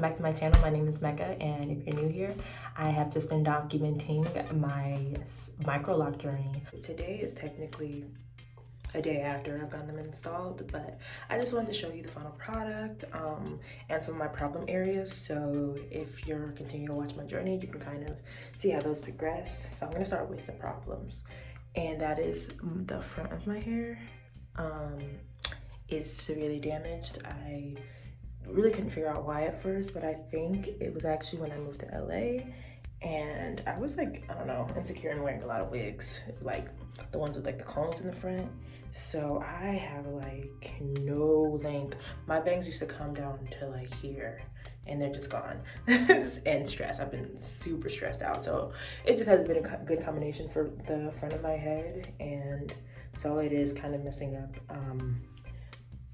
back to my channel. My name is Meccah, and if you're new here, I have just been documenting my microlock journey. Today is technically a day after I've gotten them installed, but I just wanted to show you the final product and some of my problem areas. So if you're continuing to watch my journey, you can kind of see how those progress. So I'm gonna start with the problems, and that is the front of my hair is severely damaged. I really couldn't figure out why at first, but I think it was actually when I moved to LA and I was like, I don't know, insecure and wearing a lot of wigs, like the ones with like the cones in the front. So I have like no length. My bangs used to come down to like here and they're just gone. And stress, I've been super stressed out. So it just has been a good combination for the front of my head, and so it is kind of messing up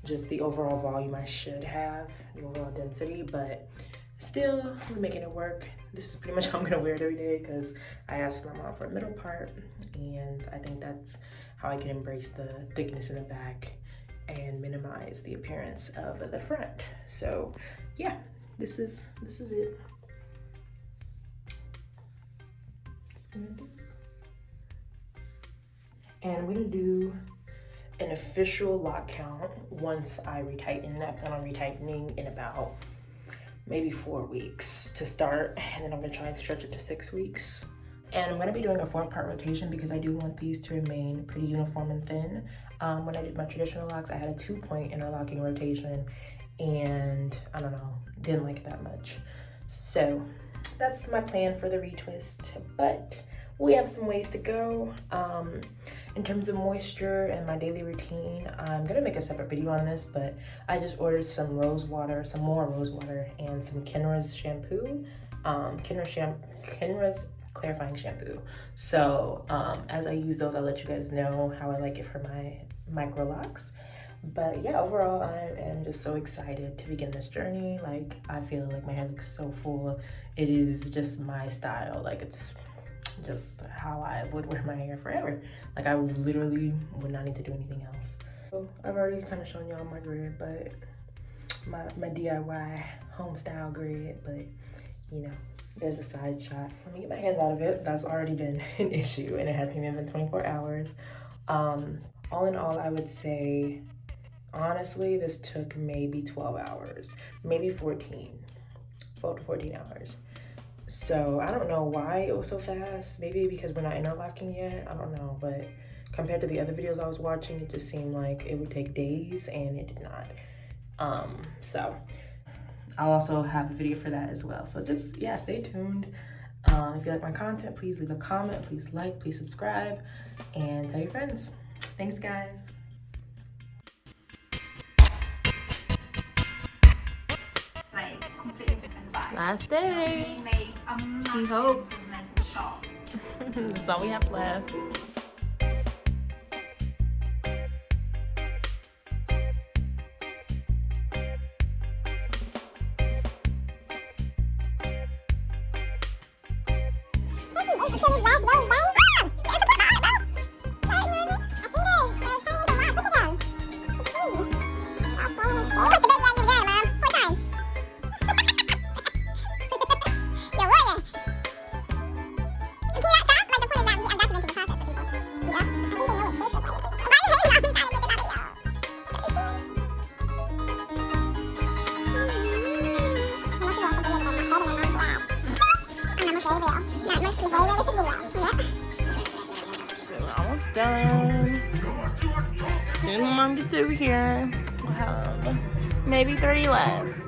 just the overall volume I should have, the overall density, but still we're making it work. This is pretty much how I'm gonna wear it every day because I asked my mom for a middle part, and I think that's how I can embrace the thickness in the back and minimize the appearance of the front. So yeah, this is it. And I'm gonna do an official lock count once I retighten. I plan on retightening in about maybe 4 weeks to start, and then I'm gonna try and stretch it to 6 weeks. And I'm gonna be doing a 4-part rotation because I do want these to remain pretty uniform and thin. When I did my traditional locks, I had a 2-point interlocking rotation, and I don't know, didn't like it that much. So that's my plan for the retwist, but we have some ways to go. In terms of moisture and my daily routine, I'm gonna make a separate video on this, but I just ordered some rose water, some more rose water, and some Kenra's shampoo, Kenra's clarifying shampoo. So as I use those, I'll let you guys know how I like it for my microlocs. But yeah, overall, I am just so excited to begin this journey. Like, I feel like my hair looks so full. It is just my style. Like, it's just how I would wear my hair forever. Like, I literally would not need to do anything else. So I've already kind of shown y'all my grid, but my DIY home style grid, but you know, there's a side shot. Let me get my hands out of it. That's already been an issue, and it has been within 24 hours. All in all, I would say, honestly, this took maybe 12 hours, maybe 12 to 14 hours. So I don't know why it was so fast. Maybe because we're not interlocking yet, I don't know. But compared to the other videos I was watching, it just seemed like it would take days, and it did not. So I'll also have a video for that as well. So just, yeah, stay tuned. If you like my content, please leave a comment, please like, please subscribe, and tell your friends. Thanks, guys. Last day. She hopes. That's all we have left. Done. Soon Mom gets over here. We'll have maybe 30 left.